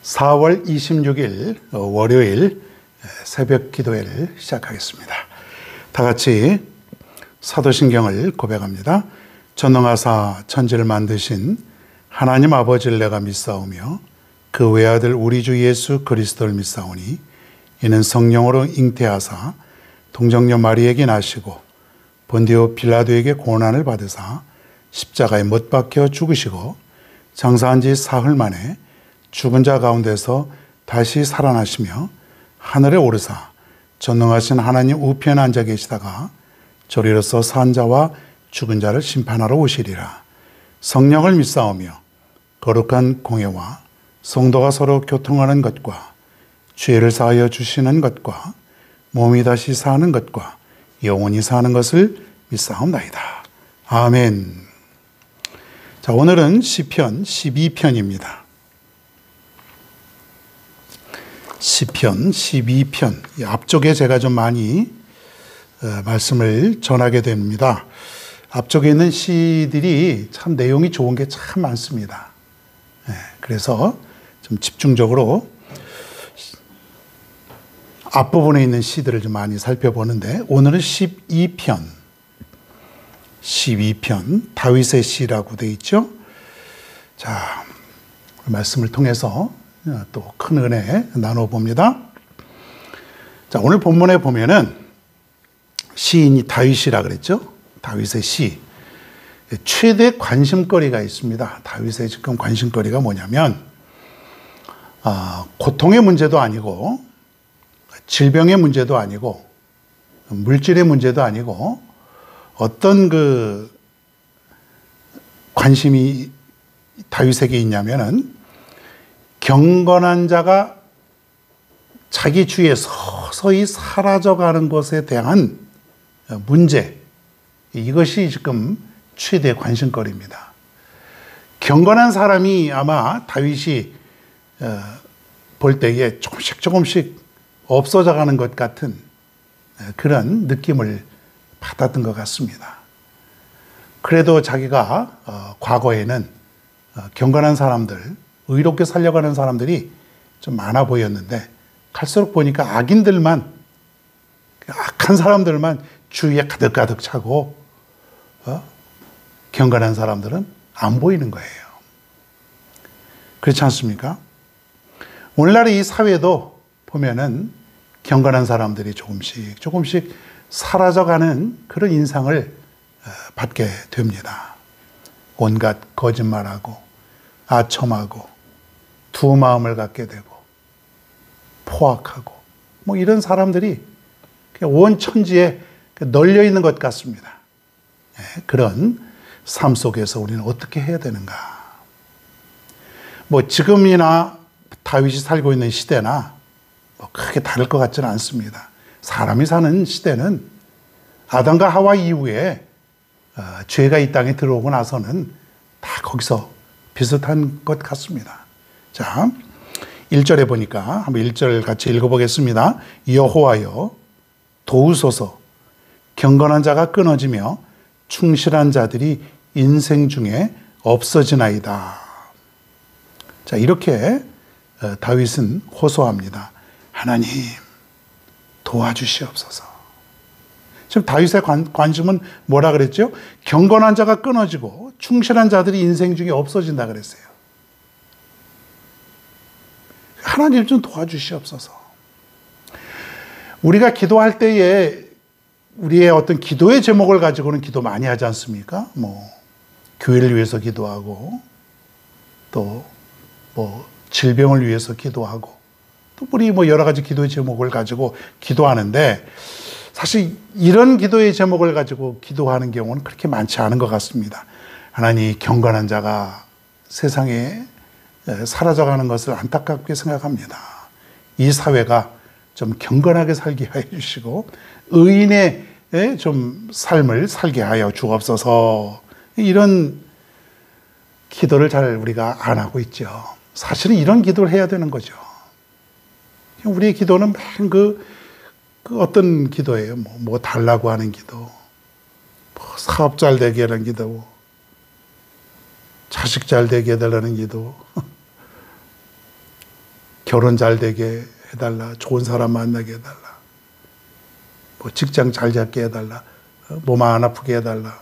4월 26일 월요일 새벽 기도회를 시작하겠습니다. 다 같이 사도신경을 고백합니다. 전능하사 천지를 만드신 하나님 아버지를 내가 믿사오며 그 외아들 우리 주 예수 그리스도를 믿사오니 이는 성령으로 잉태하사 동정녀 마리에게 나시고 본디오 빌라도에게 고난을 받으사 십자가에 못 박혀 죽으시고 장사한 지 사흘 만에 죽은 자 가운데서 다시 살아나시며 하늘에 오르사 전능하신 하나님 우편에 앉아 계시다가 저리로서 산 자와 죽은 자를 심판하러 오시리라. 성령을 믿사오며 거룩한 공예와 성도가 서로 교통하는 것과 죄를 사하여 주시는 것과 몸이 다시 사는 것과 영원히 사는 것을 믿사옵나이다. 아멘. 자, 오늘은 시편 12편입니다. 시편 12편. 앞쪽에 제가 좀 많이 말씀을 전하게 됩니다. 앞쪽에 있는 시들이 참 내용이 좋은 게 참 많습니다. 그래서 좀 집중적으로 앞부분에 있는 시들을 좀 많이 살펴보는데 오늘은 12편 다윗의 시라고 되어 있죠. 자, 말씀을 통해서 또 큰 은혜 나눠봅니다. 자, 오늘 본문에 보면은 시인이 다윗이라 그랬죠. 다윗의 시. 최대 관심거리가 있습니다. 다윗의 지금 관심거리가 뭐냐면 고통의 문제도 아니고 질병의 문제도 아니고 물질의 문제도 아니고 어떤 그 관심이 다윗에게 있냐면은 경건한 자가 자기 주위에 서서히 사라져가는 것에 대한 문제, 이것이 지금 최대 관심거리입니다. 경건한 사람이 아마 다윗이 볼 때에 조금씩 없어져가는 것 같은 그런 느낌을 받았던 것 같습니다. 그래도 자기가 과거에는 경건한 사람들, 의롭게 살려가는 사람들이 좀 많아 보였는데 갈수록 보니까 악한 사람들만 주위에 가득가득 차고 경건한 사람들은 안 보이는 거예요. 그렇지 않습니까? 오늘날의 이 사회도 보면은 경건한 사람들이 조금씩 사라져가는 그런 인상을 받게 됩니다. 온갖 거짓말하고 아첨하고 두 마음을 갖게 되고 포악하고 뭐 이런 사람들이 온 천지에 널려 있는 것 같습니다. 그런 삶 속에서 우리는 어떻게 해야 되는가? 뭐 지금이나 다윗이 살고 있는 시대나 뭐 크게 다를 것 같지는 않습니다. 사람이 사는 시대는 아담과 하와 이후에 죄가 이 땅에 들어오고 나서는 다 거기서 비슷한 것 같습니다. 자, 1절에 보니까 한번 1절 같이 읽어보겠습니다. 여호와여 도우소서, 경건한 자가 끊어지며 충실한 자들이 인생 중에 없어지나이다. 자, 이렇게 다윗은 호소합니다. 하나님 도와주시옵소서. 지금 다윗의 관심은 뭐라 그랬죠? 경건한 자가 끊어지고 충실한 자들이 인생 중에 없어진다 그랬어요. 하나님 좀 도와주시옵소서. 우리가 기도할 때에 우리의 어떤 기도의 제목을 가지고는 기도 많이 하지 않습니까? 뭐 교회를 위해서 기도하고 또 뭐 질병을 위해서 기도하고 또 우리 뭐 여러 가지 기도의 제목을 가지고 기도하는데 사실 이런 기도의 제목을 가지고 기도하는 경우는 그렇게 많지 않은 것 같습니다. 하나님, 경건한 자가 세상에 사라져가는 것을 안타깝게 생각합니다. 이 사회가 좀 경건하게 살게 하여 주시고 의인의 좀 삶을 살게 하여 주옵소서. 이런 기도를 잘 우리가 안 하고 있죠. 사실은 이런 기도를 해야 되는 거죠. 우리의 기도는 맨 그 어떤 기도예요. 뭐 달라고 하는 기도, 뭐 사업 잘 되게 하는 기도, 자식 잘 되게 해달라는 기도, 결혼 잘 되게 해달라, 좋은 사람 만나게 해달라, 뭐 직장 잘 잡게 해달라, 몸 안 아프게 해달라.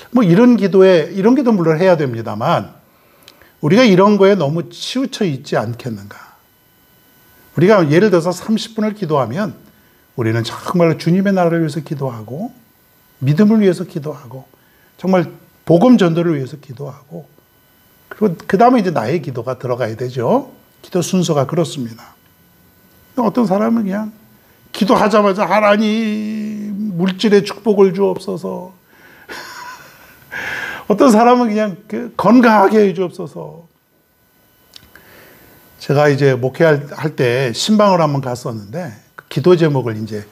뭐 이런 기도 물론 해야 됩니다만, 우리가 이런 거에 너무 치우쳐 있지 않겠는가. 우리가 예를 들어서 30분을 기도하면 우리는 정말 주님의 나라를 위해서 기도하고, 믿음을 위해서 기도하고, 정말 복음 전도를 위해서 기도하고, 그리고 그 다음에 이제 나의 기도가 들어가야 되죠. 기도 순서가 그렇습니다. 어떤 사람은 그냥 기도하자마자 하나님 물질의 축복을 주옵소서. 어떤 사람은 그냥 건강하게 해 주옵소서. 제가 이제 목회할 때 신방을 한번 갔었는데, 그 기도 제목을 이제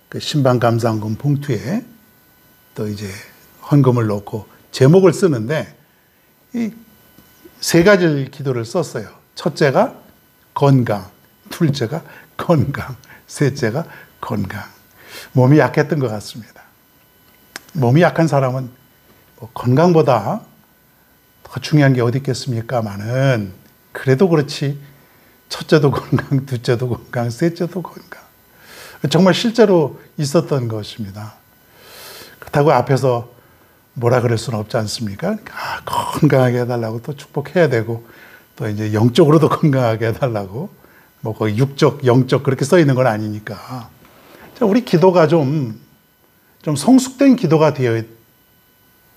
그 신방 감사헌금 봉투에 또 이제 헌금을 넣고 제목을 쓰는데, 이 세 가지 기도를 썼어요. 첫째가 건강, 둘째가 건강, 셋째가 건강. 몸이 약했던 것 같습니다. 몸이 약한 사람은 뭐 건강보다 더 중요한 게 어디 있겠습니까마는, 그래도 그렇지 첫째도 건강, 둘째도 건강, 셋째도 건강. 정말 실제로 있었던 것입니다. 그렇다고 앞에서 뭐라 그럴 수는 없지 않습니까? 건강하게 해달라고 또 축복해야 되고, 또 이제 영적으로도 건강하게 해달라고, 뭐 거기 육적, 영적 그렇게 써 있는 건 아니니까. 자, 우리 기도가 좀 성숙된 기도가 되어야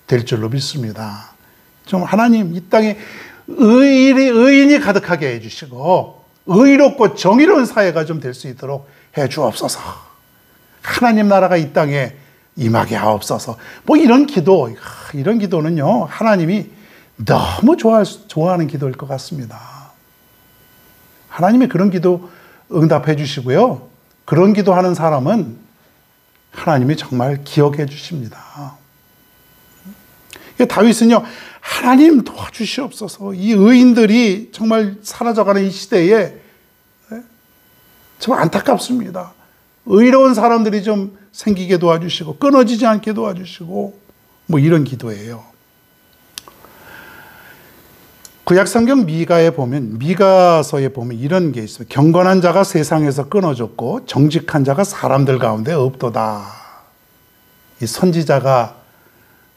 될 줄로 믿습니다. 좀 하나님 이 땅에 의인이 가득하게 해주시고, 의롭고 정의로운 사회가 좀 될 수 있도록 해 주옵소서. 하나님 나라가 이 땅에 임하게 하옵소서. 뭐 이런 기도는요, 하나님이 너무 좋아하는 기도일 것 같습니다. 하나님이 그런 기도 응답해 주시고요. 그런 기도하는 사람은 하나님이 정말 기억해 주십니다. 다윗은요, 하나님 도와주시옵소서. 이 의인들이 정말 사라져가는 이 시대에 정말 안타깝습니다. 의로운 사람들이 좀 생기게 도와주시고, 끊어지지 않게 도와주시고, 뭐 이런 기도예요. 구약성경 미가서에 보면 이런 게 있어요. 경건한 자가 세상에서 끊어졌고 정직한 자가 사람들 가운데 없도다. 이 선지자가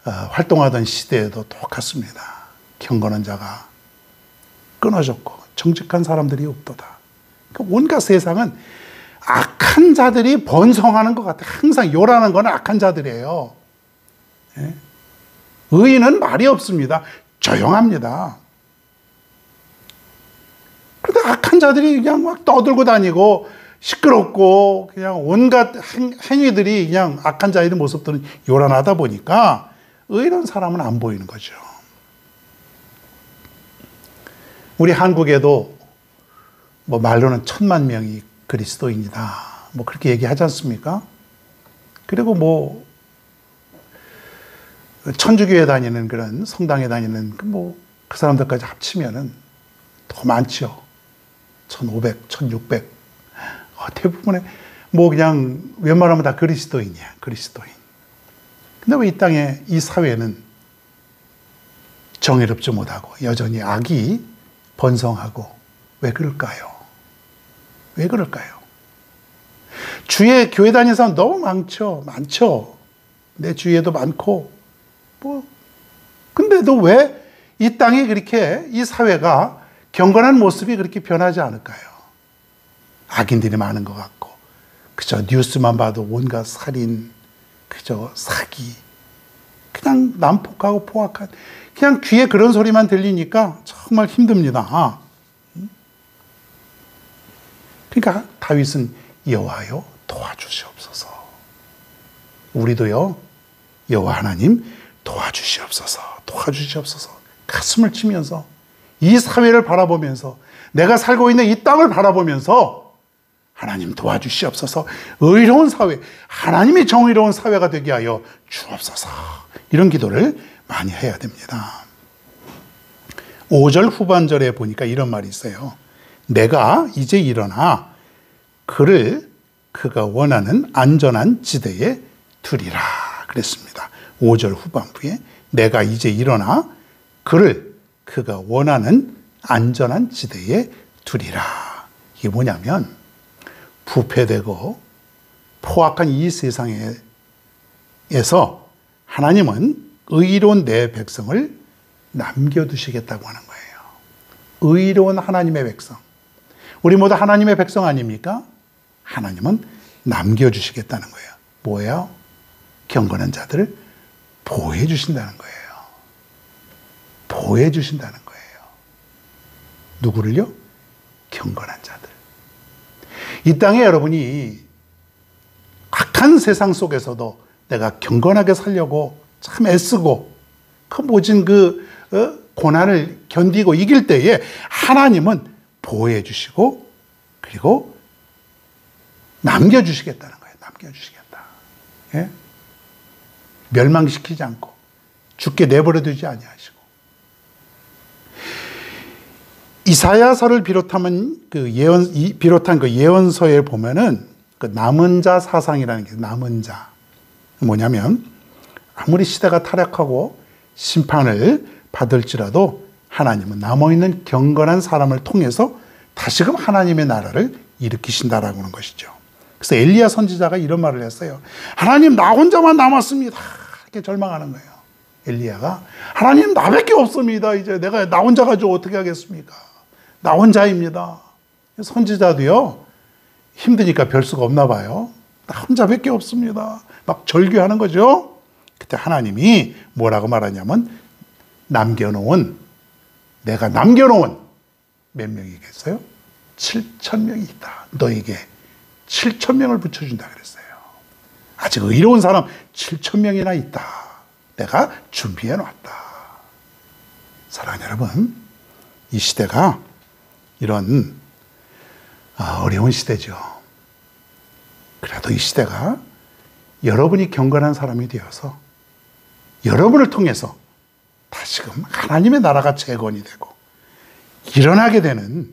활동하던 시대에도 똑같습니다. 경건한 자가 끊어졌고 정직한 사람들이 없도다. 그러니까 온갖 세상은 악한 자들이 번성하는 것 같아요. 항상 요라는 건 악한 자들이에요. 의인은 말이 없습니다. 조용합니다. 그런데 악한 자들이 그냥 막 떠들고 다니고 시끄럽고 그냥 온갖 행위들이 그냥 악한 자의 모습들은 요란하다 보니까 의로운 사람은 안 보이는 거죠. 우리 한국에도 뭐 말로는 1000만 명이 그리스도인이다. 뭐 그렇게 얘기하지 않습니까? 그리고 뭐 천주교에 다니는 그런 성당에 다니는 그 사람들까지 합치면은 더 많죠. 1500, 1600. 대부분의 뭐 그냥 웬만하면 다 그리스도인이야. 그리스도인. 근데 왜 이 땅에 이 사회는 정의롭지 못하고 여전히 악이 번성하고 왜 그럴까요? 왜 그럴까요? 주위에 교회 다니는 사람 너무 많죠. 내 주위에도 많고 근데도 왜 이 땅이 그렇게 이 사회가 경건한 모습이 그렇게 변하지 않을까요? 악인들이 많은 것 같고, 그저 뉴스만 봐도 온갖 살인, 그저 사기, 그냥 난폭하고 포악한, 그냥 귀에 그런 소리만 들리니까 정말 힘듭니다. 그러니까 다윗은 여호와여 도와주시옵소서. 우리도요, 여호와 하나님 도와주시옵소서. 가슴을 치면서 이 사회를 바라보면서 내가 살고 있는 이 땅을 바라보면서 하나님 도와주시옵소서. 의로운 사회, 하나님이 정의로운 사회가 되게 하여 주옵소서. 이런 기도를 많이 해야 됩니다. 5절 후반절에 보니까 이런 말이 있어요. 내가 이제 일어나 그를 그가 원하는 안전한 지대에 두리라 그랬습니다. 5절 후반부에 내가 이제 일어나 그를 그가 원하는 안전한 지대에 두리라. 이게 뭐냐면 부패되고 포악한 이 세상에서 하나님은 의로운 내 백성을 남겨두시겠다고 하는 거예요. 의로운 하나님의 백성. 우리 모두 하나님의 백성 아닙니까? 하나님은 남겨주시겠다는 거예요. 뭐예요? 경건한 자들을 보호해 주신다는 거예요. 보호해 주신다는 거예요. 누구를요? 경건한 자들. 이 땅에 여러분이 악한 세상 속에서도 내가 경건하게 살려고 참 애쓰고 그 모진 고난을 견디고 이길 때에 하나님은 보호해 주시고 그리고 남겨주시겠다는 거예요. 남겨주시겠다. 예? 멸망시키지 않고 죽게 내버려 두지 아니하시고. 이사야서를 비롯한 그 예언서에 보면은 그 남은 자 사상이라는 게 남은 자 뭐냐면 아무리 시대가 타락하고 심판을 받을지라도 하나님은 남아있는 경건한 사람을 통해서 다시금 하나님의 나라를 일으키신다라고 하는 것이죠. 그래서 엘리야 선지자가 이런 말을 했어요. 하나님 나 혼자만 남았습니다. 이렇게 절망하는 거예요. 엘리야가 하나님 나밖에 없습니다. 이제 내가 나 혼자 가지고 어떻게 하겠습니까? 나 혼자입니다. 선지자도요 힘드니까 별 수가 없나 봐요. 나 혼자밖에 없습니다. 막 절규하는 거죠. 그때 하나님이 뭐라고 말하냐면 내가 남겨놓은 몇 명이겠어요? 7,000명이 있다. 너에게 7,000명을 붙여준다 그랬어요. 아직 의로운 사람 7,000명이나 있다. 내가 준비해놨다. 사랑하는 여러분, 이 시대가 이런 어려운 시대죠. 그래도 이 시대가 여러분이 경건한 사람이 되어서 여러분을 통해서 다시금 하나님의 나라가 재건이 되고 일어나게 되는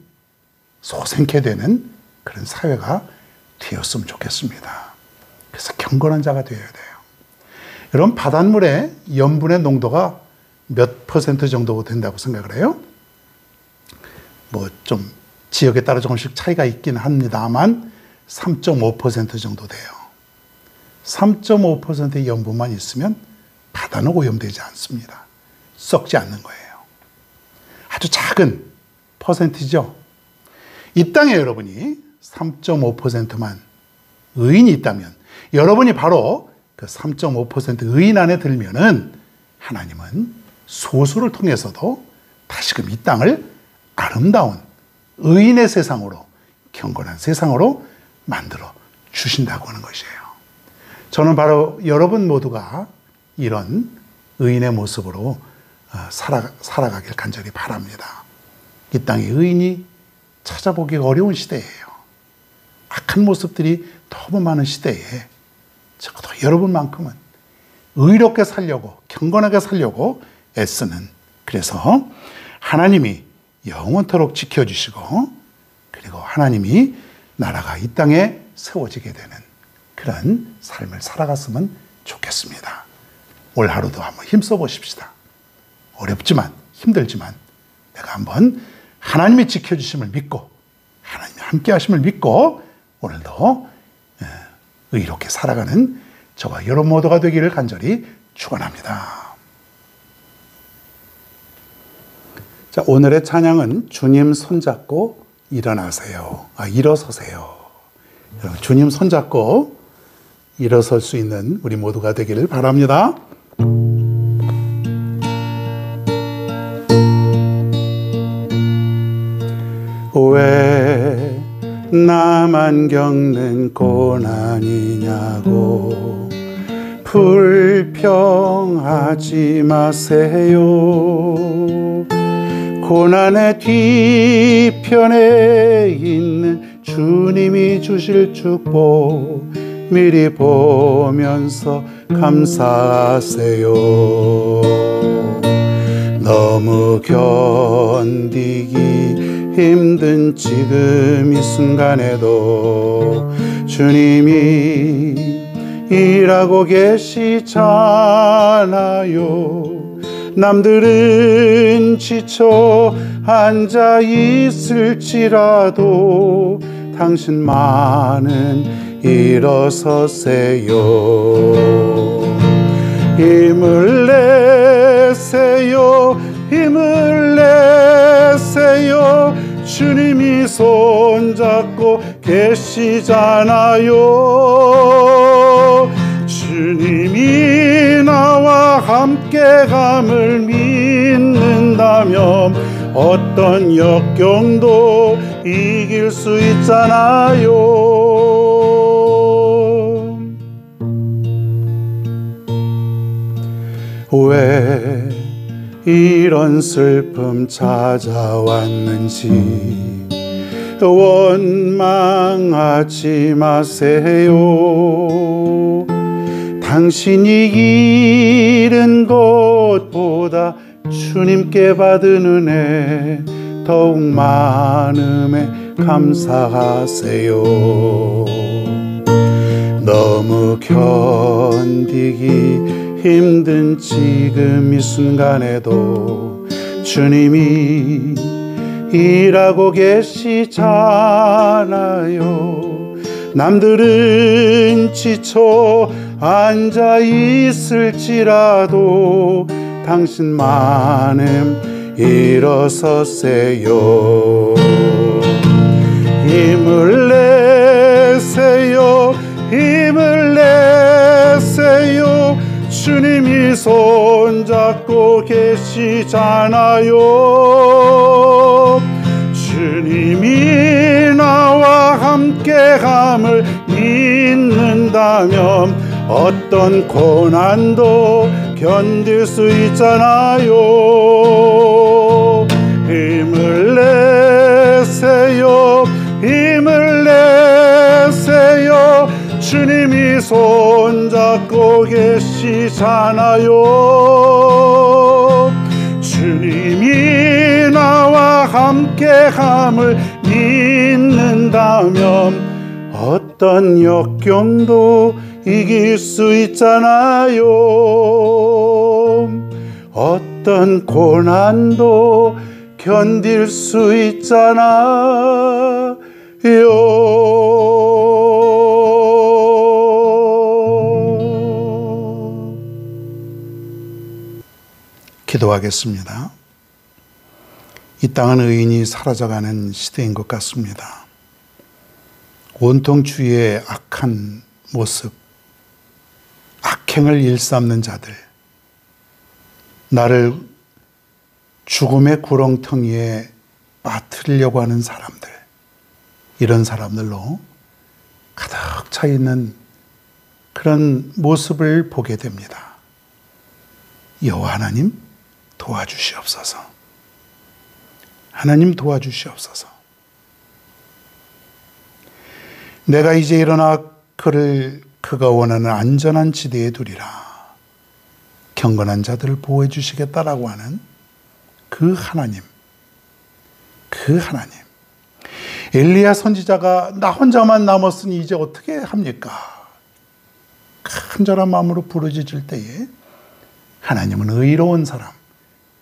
소생케 되는 그런 사회가 되었으면 좋겠습니다. 그래서 경건한 자가 되어야 돼요. 여러분 바닷물의 염분의 농도가 몇 퍼센트 정도 된다고 생각을 해요? 뭐 좀 지역에 따라 조금씩 차이가 있긴 합니다만 3.5% 정도 돼요. 3.5%의 염분만 있으면 바다는 오염되지 않습니다. 썩지 않는 거예요. 아주 작은 퍼센트죠. 이 땅에 여러분이 3.5%만 의인이 있다면 여러분이 바로 그 3.5% 의인 안에 들면은 하나님은 소수를 통해서도 다시금 이 땅을 아름다운 의인의 세상으로 경건한 세상으로 만들어 주신다고 하는 것이에요. 저는 바로 여러분 모두가 이런 의인의 모습으로 살아가길 간절히 바랍니다. 이 땅에 의인이 찾아보기가 어려운 시대예요. 악한 모습들이 너무 많은 시대에 적어도 여러분만큼은 의롭게 살려고 경건하게 살려고 애쓰는 그래서 하나님이 영원토록 지켜주시고 그리고 하나님이 나라가 이 땅에 세워지게 되는 그런 삶을 살아갔으면 좋겠습니다. 올 하루도 한번 힘써 보십시다. 어렵지만 힘들지만 내가 한번 하나님이 지켜주심을 믿고 하나님이 함께 하심을 믿고 오늘도 의롭게 살아가는 저와 여러분 모두가 되기를 간절히 축원합니다. 자, 오늘의 찬양은 주님 손잡고 일어나세요. 일어서세요. 여러분, 주님 손잡고 일어설 수 있는 우리 모두가 되기를 바랍니다. 왜 나만 겪는 고난이냐고 불평하지 마세요. 고난의 뒤편에 있는 주님이 주실 축복 미리 보면서 감사하세요. 너무 견디기 힘든 지금 이 순간에도 주님이 일하고 계시잖아요. 남들은 지쳐 앉아 있을지라도 당신만은 일어서세요. 힘을 내세요. 힘을 내세요. 주님이 손잡고 계시잖아요. 주님이 나와 함께 감을 믿는다면 어떤 역경도 이길 수 있잖아요. 왜 이런 슬픔 찾아왔는지 원망하지 마세요. 당신이 잃은 것보다 주님께 받은 은혜 더욱 많음에 감사하세요. 너무 견디기 힘든 지금 이 순간에도 주님이 일하고 계시잖아요. 남들은 지쳐 앉아 있을지라도 당신만은 일어서세요. 힘을 내세요. 힘을 내세요. 주님이 손잡고 계시잖아요. 주님이 나와 함께 감을 믿는다면 어떤 고난도 견딜 수 있잖아요. 힘을 내세요. 힘을 내세요. 주님이 손잡고 계시잖아요. 주님이 나와 함께 함을 믿는다면 어떤 역경도 이길 수 있잖아요. 어떤 고난도 견딜 수 있잖아요. 기도하겠습니다. 이 땅은 의인이 사라져가는 시대인 것 같습니다. 온통 주위의 악한 모습, 악행을 일삼는 자들, 나를 죽음의 구렁텅이에 빠뜨리려고 하는 사람들, 이런 사람들로 가득 차 있는 그런 모습을 보게 됩니다. 여호와 하나님 도와주시옵소서. 하나님 도와주시옵소서. 내가 이제 일어나 그를 그가 원하는 안전한 지대에 두리라. 경건한 자들을 보호해 주시겠다라고 하는 그 하나님, 그 하나님. 엘리야 선지자가 나 혼자만 남았으니 이제 어떻게 합니까? 간절한 마음으로 부르짖을 때에 하나님은 의로운 사람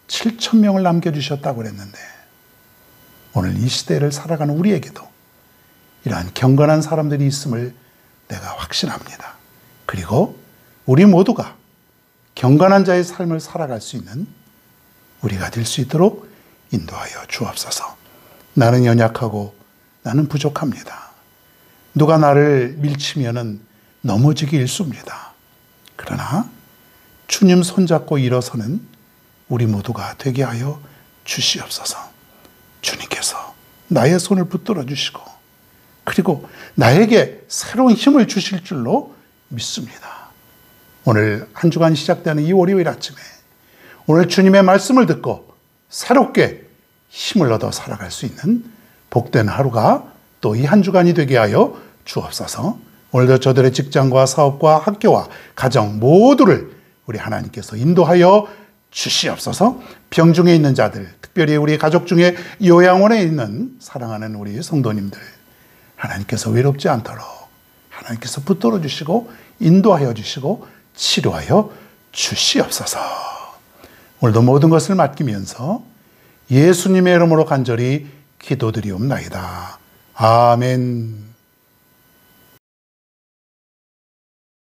7,000명을 남겨주셨다고 그랬는데, 오늘 이 시대를 살아가는 우리에게도 이러한 경건한 사람들이 있음을 내가 확신합니다. 그리고 우리 모두가 경건한 자의 삶을 살아갈 수 있는 우리가 될 수 있도록 인도하여 주옵소서. 나는 연약하고 나는 부족합니다. 누가 나를 밀치면은 넘어지기 일쑤입니다. 그러나 주님 손잡고 일어서는 우리 모두가 되게 하여 주시옵소서. 주님께서 나의 손을 붙들어 주시고 그리고 나에게 새로운 힘을 주실 줄로 믿습니다. 오늘 한 주간 시작되는 이 월요일 아침에 오늘 주님의 말씀을 듣고 새롭게 힘을 얻어 살아갈 수 있는 복된 하루가 또 이 한 주간이 되게 하여 주옵소서. 오늘도 저들의 직장과 사업과 학교와 가정 모두를 우리 하나님께서 인도하여 주시옵소서. 병중에 있는 자들, 특별히 우리 가족 중에 요양원에 있는 사랑하는 우리 성도님들, 하나님께서 외롭지 않도록 하나님께서 붙들어 주시고 인도하여 주시고 치료하여 주시옵소서. 오늘도 모든 것을 맡기면서 예수님의 이름으로 간절히 기도드리옵나이다. 아멘.